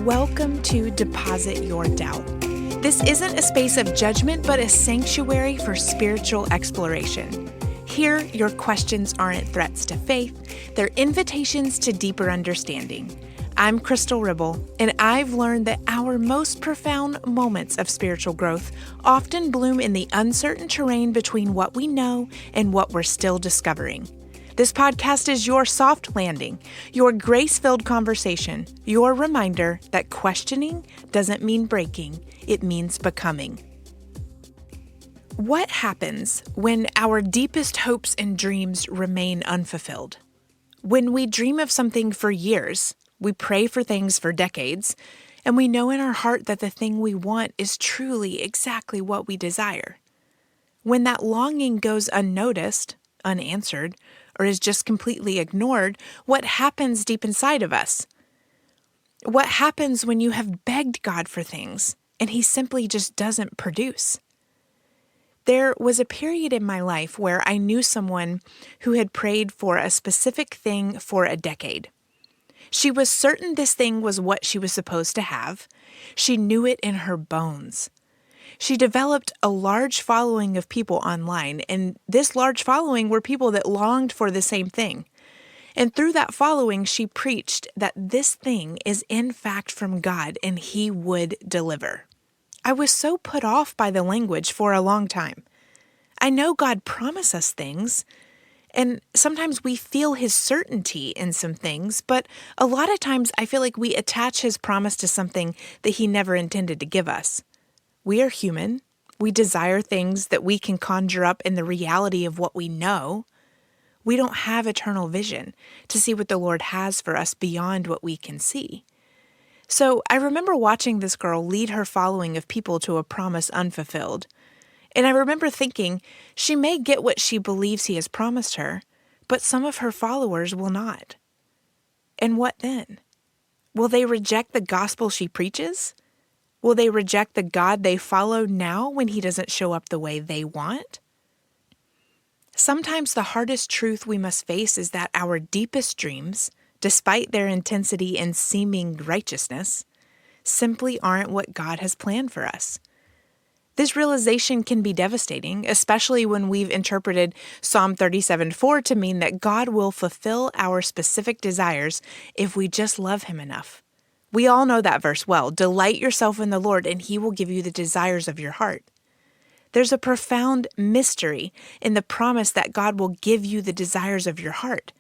Welcome to Deposit Your Doubt. This isn't a space of judgment, but a sanctuary for spiritual exploration. Here, your questions aren't threats to faith, they're invitations to deeper understanding. I'm Krystal, and I've learned that our most profound moments of spiritual growth often bloom in the uncertain terrain between what we know and what we're still discovering. This podcast is your soft landing, your grace-filled conversation, your reminder that questioning doesn't mean breaking, it means becoming. What happens when our deepest hopes and dreams remain unfulfilled? When we dream of something for years, we pray for things for decades, and we know in our heart that the thing we want is truly exactly what we desire. When that longing goes unnoticed, unanswered, or is just completely ignored, what happens deep inside of us? What happens when you have begged God for things and He simply just doesn't produce? There was a period in my life where I knew someone who had prayed for a specific thing for a decade. She was certain this thing was what she was supposed to have. She knew it in her bones. She developed a large following of people online, and this large following were people that longed for the same thing. And through that following, she preached that this thing is in fact from God and He would deliver. I was so put off by the language for a long time. I know God promised us things, and sometimes we feel His certainty in some things, but a lot of times I feel like we attach His promise to something that He never intended to give us. We are human. We desire things that we can conjure up in the reality of what we know. We don't have eternal vision to see what the Lord has for us beyond what we can see. So I remember watching this girl lead her following of people to a promise unfulfilled. And I remember thinking, she may get what she believes He has promised her, but some of her followers will not. And what then? Will they reject the gospel she preaches? Will they reject the God they follow now when He doesn't show up the way they want? Sometimes the hardest truth we must face is that our deepest dreams, despite their intensity and seeming righteousness, simply aren't what God has planned for us. This realization can be devastating, especially when we've interpreted Psalm 37:4 to mean that God will fulfill our specific desires if we just love Him enough. We all know that verse well. Delight yourself in the Lord, and He will give you the desires of your heart. There's a profound mystery in the promise that God will give you the desires of your heart.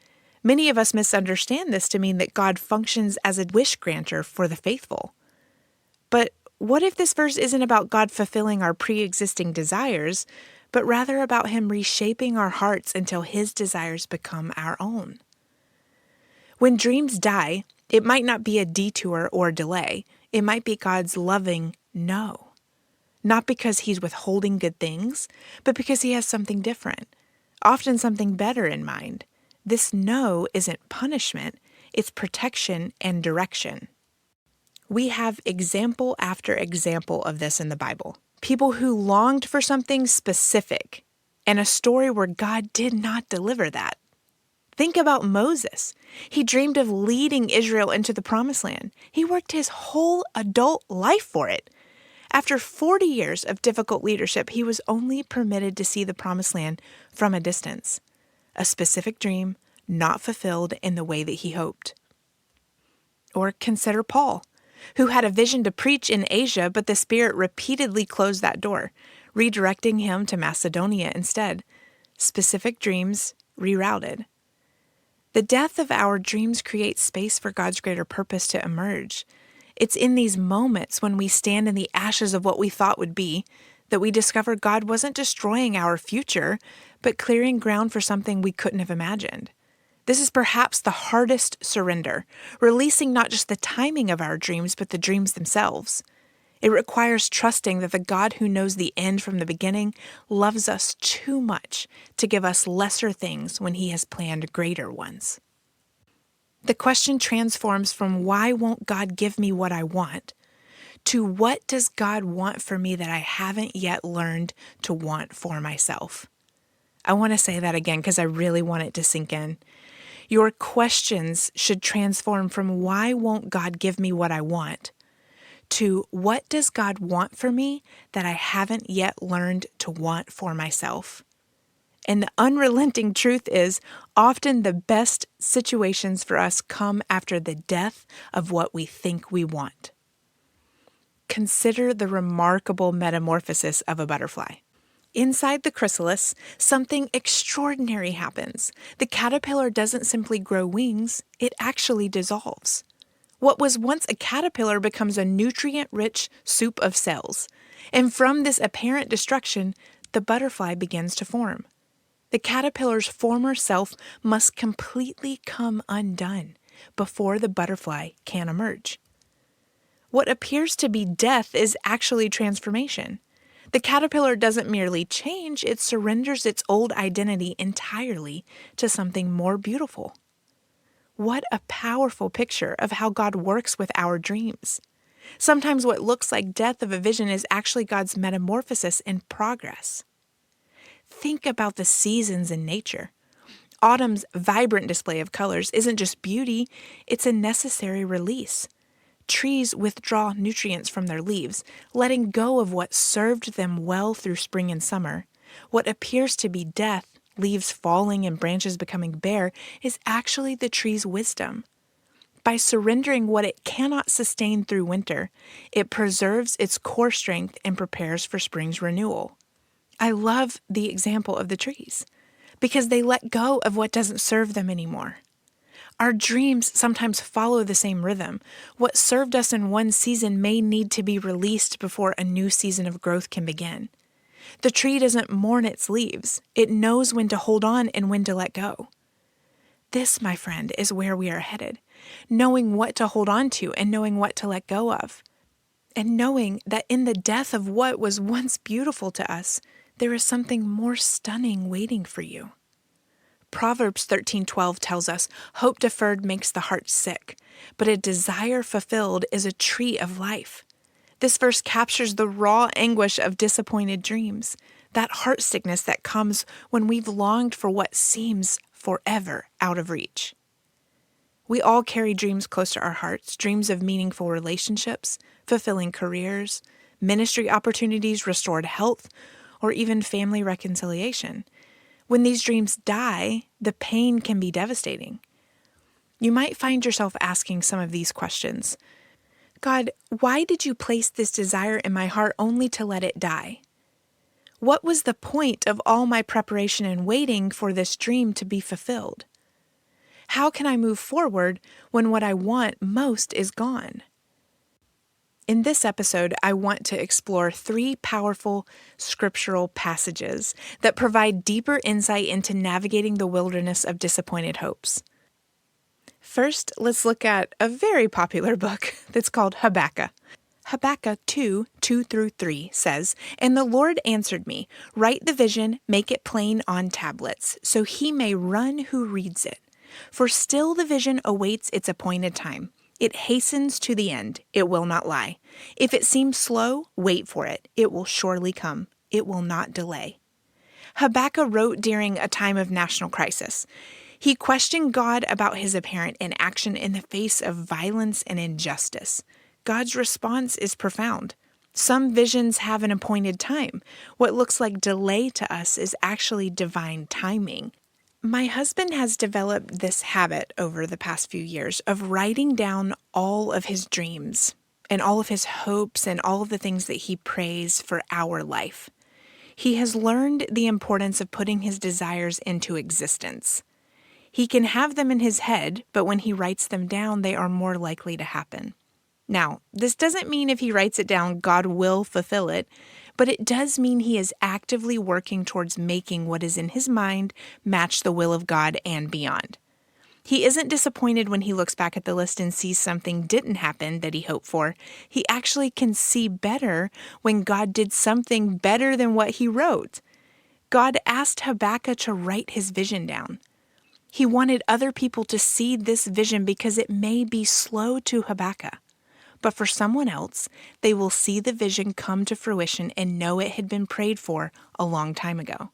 Many of us misunderstand this to mean that God functions as a wish granter for the faithful. But what if this verse isn't about God fulfilling our pre-existing desires, but rather about Him reshaping our hearts until His desires become our own? When dreams die, it might not be a detour or delay. It might be God's loving no. Not because He's withholding good things, but because He has something different, often something better in mind. This no isn't punishment, it's protection and direction. We have example after example of this in the Bible. People who longed for something specific, and a story where God did not deliver that. Think about Moses. He dreamed of leading Israel into the Promised Land. He worked his whole adult life for it. After 40 years of difficult leadership, he was only permitted to see the Promised Land from a distance. A specific dream, not fulfilled in the way that he hoped. Or consider Paul, who had a vision to preach in Asia, but the Spirit repeatedly closed that door, redirecting him to Macedonia instead. Specific dreams rerouted. The death of our dreams creates space for God's greater purpose to emerge. It's in these moments when we stand in the ashes of what we thought would be that we discover God wasn't destroying our future, but clearing ground for something we couldn't have imagined. This is perhaps the hardest surrender, releasing not just the timing of our dreams, but the dreams themselves. It requires trusting that the God who knows the end from the beginning loves us too much to give us lesser things when He has planned greater ones. The question transforms from why won't God give me what I want to what does God want for me that I haven't yet learned to want for myself? I want to say that again because I really want it to sink in. Your questions should transform from why won't God give me what I want to what does God want for me that I haven't yet learned to want for myself? And the unrelenting truth is, often the best situations for us come after the death of what we think we want. Consider the remarkable metamorphosis of a butterfly. Inside the chrysalis, something extraordinary happens. The caterpillar doesn't simply grow wings, it actually dissolves. What was once a caterpillar becomes a nutrient-rich soup of cells. And from this apparent destruction, the butterfly begins to form. The caterpillar's former self must completely come undone before the butterfly can emerge. What appears to be death is actually transformation. The caterpillar doesn't merely change, it surrenders its old identity entirely to something more beautiful. What a powerful picture of how God works with our dreams. Sometimes what looks like death of a vision is actually God's metamorphosis in progress. Think about the seasons in nature. Autumn's vibrant display of colors isn't just beauty, it's a necessary release. Trees withdraw nutrients from their leaves, letting go of what served them well through spring and summer. What appears to be death, leaves falling and branches becoming bare, is actually the tree's wisdom. By surrendering what it cannot sustain through winter, it preserves its core strength and prepares for spring's renewal. I love the example of the trees because they let go of what doesn't serve them anymore. Our dreams sometimes follow the same rhythm. What served us in one season may need to be released before a new season of growth can begin. The tree doesn't mourn its leaves. It knows when to hold on and when to let go. This, my friend, is where we are headed, knowing what to hold on to and knowing what to let go of, and knowing that in the death of what was once beautiful to us, there is something more stunning waiting for you. Proverbs 13:12 tells us, "Hope deferred makes the heart sick, but a desire fulfilled is a tree of life." This verse captures the raw anguish of disappointed dreams, that heart sickness that comes when we've longed for what seems forever out of reach. We all carry dreams close to our hearts, dreams of meaningful relationships, fulfilling careers, ministry opportunities, restored health, or even family reconciliation. When these dreams die, the pain can be devastating. You might find yourself asking some of these questions. God, why did you place this desire in my heart only to let it die? What was the point of all my preparation and waiting for this dream to be fulfilled? How can I move forward when what I want most is gone? In this episode, I want to explore 3 powerful scriptural passages that provide deeper insight into navigating the wilderness of disappointed hopes. First, let's look at a very popular book that's called Habakkuk. Habakkuk 2:2-3 says, "And the Lord answered me, write the vision, make it plain on tablets, so he may run who reads it. For still the vision awaits its appointed time. It hastens to the end, it will not lie. If it seems slow, wait for it. It will surely come. It will not delay." Habakkuk wrote during a time of national crisis. He questioned God about his apparent inaction in the face of violence and injustice. God's response is profound. Some visions have an appointed time. What looks like delay to us is actually divine timing. My husband has developed this habit over the past few years of writing down all of his dreams and all of his hopes and all of the things that he prays for our life. He has learned the importance of putting his desires into existence. He can have them in his head, but when he writes them down, they are more likely to happen. Now, this doesn't mean if he writes it down, God will fulfill it, but it does mean he is actively working towards making what is in his mind match the will of God and beyond. He isn't disappointed when he looks back at the list and sees something didn't happen that he hoped for. He actually can see better when God did something better than what he wrote. God asked Habakkuk to write his vision down. He wanted other people to see this vision because it may be slow to Habakkuk. But for someone else, they will see the vision come to fruition and know it had been prayed for a long time ago.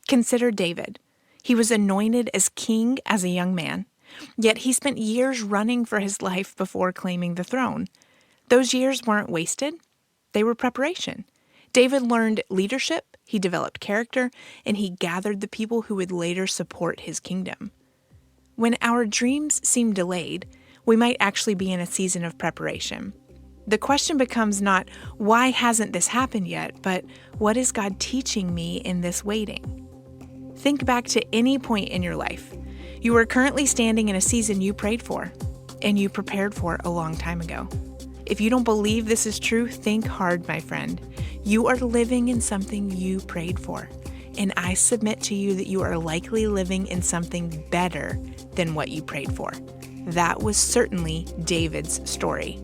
Consider David. He was anointed as king as a young man, yet he spent years running for his life before claiming the throne. Those years weren't wasted. They were preparation. David learned leadership, he developed character, and he gathered the people who would later support his kingdom. When our dreams seem delayed, we might actually be in a season of preparation. The question becomes not, why hasn't this happened yet, but what is God teaching me in this waiting? Think back to any point in your life. You are currently standing in a season you prayed for, and you prepared for a long time ago. If you don't believe this is true, think hard, my friend. You are living in something you prayed for, and I submit to you that you are likely living in something better than what you prayed for. That was certainly David's story.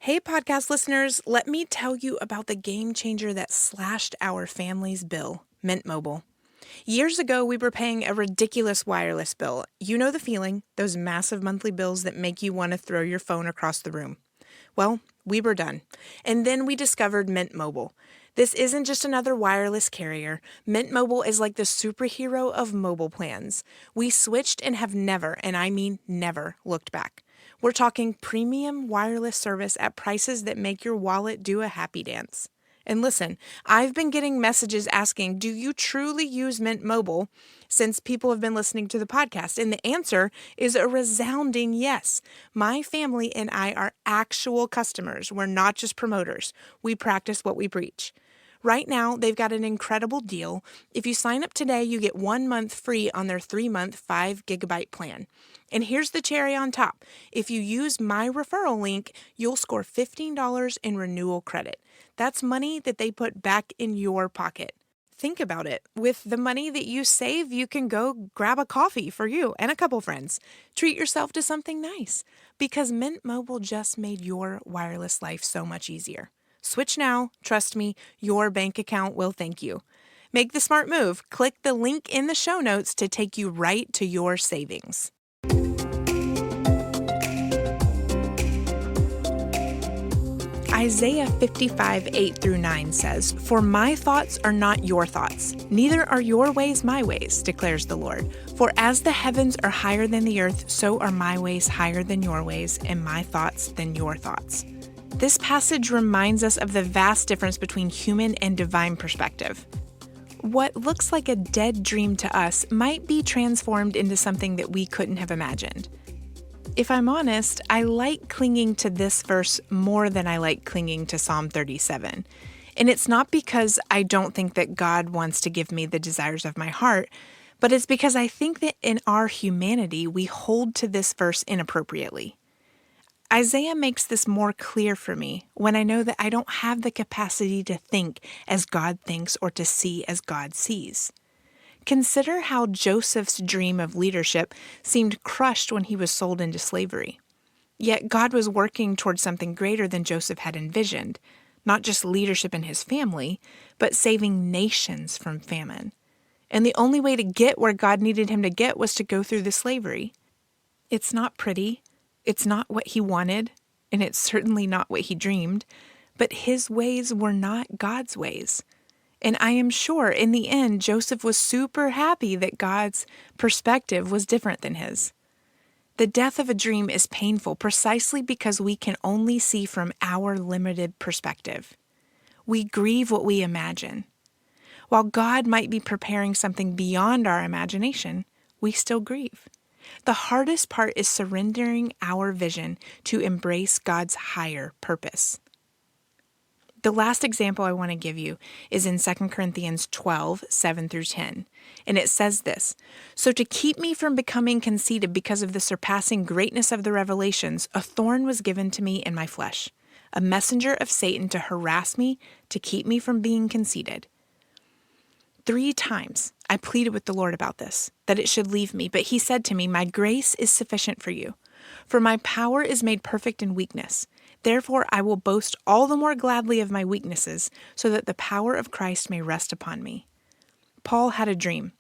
Hey, podcast listeners, let me tell you about the game changer that slashed our family's bill, Mint Mobile. Years ago, we were paying a ridiculous wireless bill. You know the feeling, those massive monthly bills that make you want to throw your phone across the room. Well, we were done. And then we discovered Mint Mobile. This isn't just another wireless carrier. Mint Mobile is like the superhero of mobile plans. We switched and have never, and I mean never, looked back. We're talking premium wireless service at prices that make your wallet do a happy dance. And listen, I've been getting messages asking, do you truly use Mint Mobile, since people have been listening to the podcast? And the answer is a resounding yes. My family and I are actual customers. We're not just promoters. We practice what we preach. Right now, they've got an incredible deal. If you sign up today, you get 1 month free on their 3-month 5 gigabyte plan. And here's the cherry on top. If you use my referral link, you'll score $15 in renewal credit. That's money that they put back in your pocket. Think about it. With the money that you save, you can go grab a coffee for you and a couple friends. Treat yourself to something nice, because Mint Mobile just made your wireless life so much easier. Switch now. Trust me, your bank account will thank you. Make the smart move. Click the link in the show notes to take you right to your savings. Isaiah 55, 8-9 says, "For my thoughts are not your thoughts, neither are your ways my ways, declares the Lord. For as the heavens are higher than the earth, so are my ways higher than your ways, and my thoughts than your thoughts." This passage reminds us of the vast difference between human and divine perspective. What looks like a dead dream to us might be transformed into something that we couldn't have imagined. If I'm honest, I like clinging to this verse more than I like clinging to Psalm 37. And it's not because I don't think that God wants to give me the desires of my heart, but it's because I think that in our humanity, we hold to this verse inappropriately. Isaiah makes this more clear for me when I know that I don't have the capacity to think as God thinks or to see as God sees. Consider how Joseph's dream of leadership seemed crushed when he was sold into slavery. Yet God was working towards something greater than Joseph had envisioned, not just leadership in his family, but saving nations from famine. And the only way to get where God needed him to get was to go through the slavery. It's not pretty. It's not what he wanted, and it's certainly not what he dreamed, but his ways were not God's ways. And I am sure in the end, Joseph was super happy that God's perspective was different than his. The death of a dream is painful precisely because we can only see from our limited perspective. We grieve what we imagine. While God might be preparing something beyond our imagination, we still grieve. The hardest part is surrendering our vision to embrace God's higher purpose. The last example I want to give you is in 2 Corinthians 12, 7-10. And it says this, "So to keep me from becoming conceited because of the surpassing greatness of the revelations, a thorn was given to me in my flesh, a messenger of Satan to harass me, to keep me from being conceited. 3 times I pleaded with the Lord about this, that it should leave me. But he said to me, 'My grace is sufficient for you, for my power is made perfect in weakness. Therefore I will boast all the more gladly of my weaknesses, so that the power of Christ may rest upon me.'" Paul had a dream,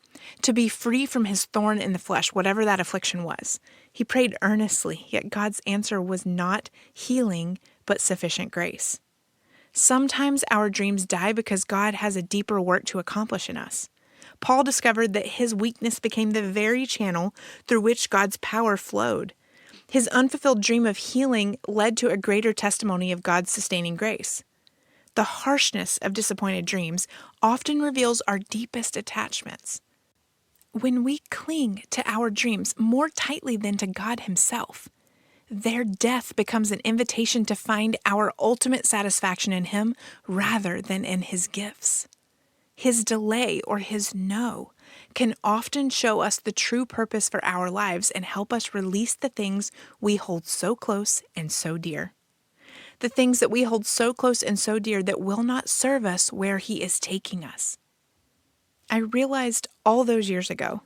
to be free from his thorn in the flesh, whatever that affliction was. He prayed earnestly, yet God's answer was not healing, but sufficient grace. Sometimes our dreams die because God has a deeper work to accomplish in us. Paul discovered that his weakness became the very channel through which God's power flowed. His unfulfilled dream of healing led to a greater testimony of God's sustaining grace. The harshness of disappointed dreams often reveals our deepest attachments. When we cling to our dreams more tightly than to God Himself, their death becomes an invitation to find our ultimate satisfaction in Him rather than in His gifts. His delay or His no can often show us the true purpose for our lives and help us release the things we hold so close and so dear. The things that we hold so close and so dear that will not serve us where He is taking us. I realized all those years ago,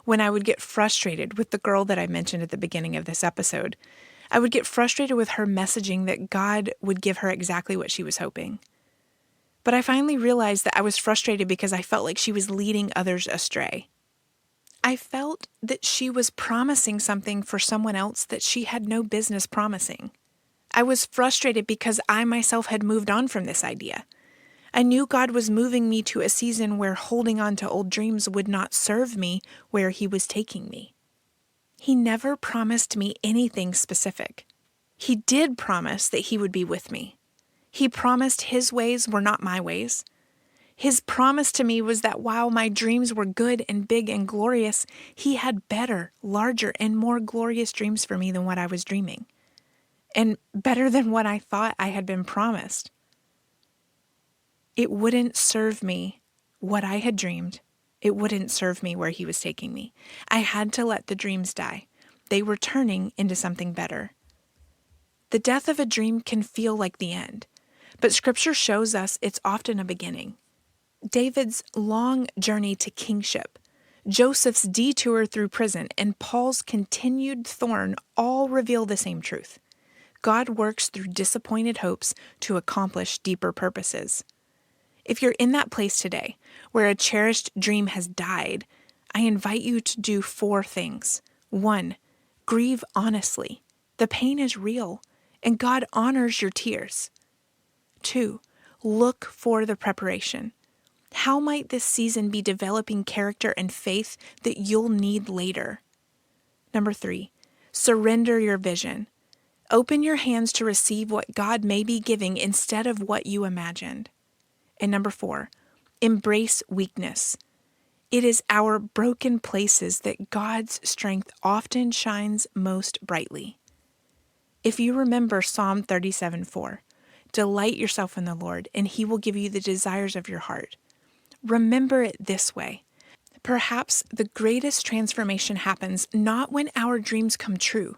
when I would get frustrated with the girl that I mentioned at the beginning of this episode, I would get frustrated with her messaging that God would give her exactly what she was hoping. But I finally realized that I was frustrated because I felt like she was leading others astray. I felt that she was promising something for someone else that she had no business promising. I was frustrated because I myself had moved on from this idea. I knew God was moving me to a season where holding on to old dreams would not serve me where He was taking me. He never promised me anything specific. He did promise that He would be with me. He promised His ways were not my ways. His promise to me was that while my dreams were good and big and glorious, He had better, larger, and more glorious dreams for me than what I was dreaming, and better than what I thought I had been promised. It wouldn't serve me what I had dreamed. It wouldn't serve me where He was taking me. I had to let the dreams die. They were turning into something better. The death of a dream can feel like the end, but Scripture shows us it's often a beginning. David's long journey to kingship, Joseph's detour through prison, and Paul's continued thorn all reveal the same truth. God works through disappointed hopes to accomplish deeper purposes. If you're in that place today where a cherished dream has died, I invite you to do 4 things. 1, grieve honestly. The pain is real, and God honors your tears. 2, look for the preparation. How might this season be developing character and faith that you'll need later? 3, surrender your vision. Open your hands to receive what God may be giving instead of what you imagined. And 4, embrace weakness. It is our broken places that God's strength often shines most brightly. If you remember Psalm 37:4, delight yourself in the Lord, and He will give you the desires of your heart. Remember it this way. Perhaps the greatest transformation happens not when our dreams come true,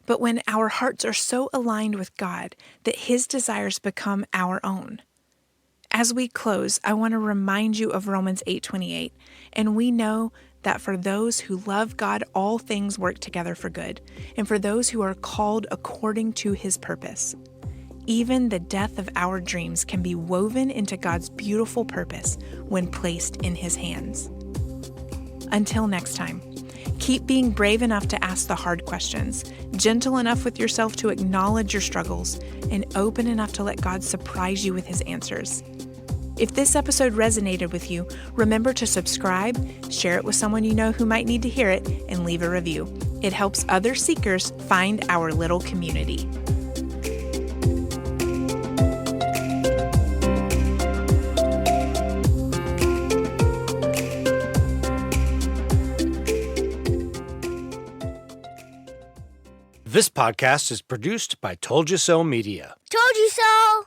but when our hearts are so aligned with God that His desires become our own. As we close, I want to remind you of Romans 8:28, and we know that for those who love God, all things work together for good, and for those who are called according to His purpose. Even the death of our dreams can be woven into God's beautiful purpose when placed in His hands. Until next time, keep being brave enough to ask the hard questions, gentle enough with yourself to acknowledge your struggles, and open enough to let God surprise you with His answers. If this episode resonated with you, remember to subscribe, share it with someone you know who might need to hear it, and leave a review. It helps other seekers find our little community. This podcast is produced by Told You So Media. Told you so!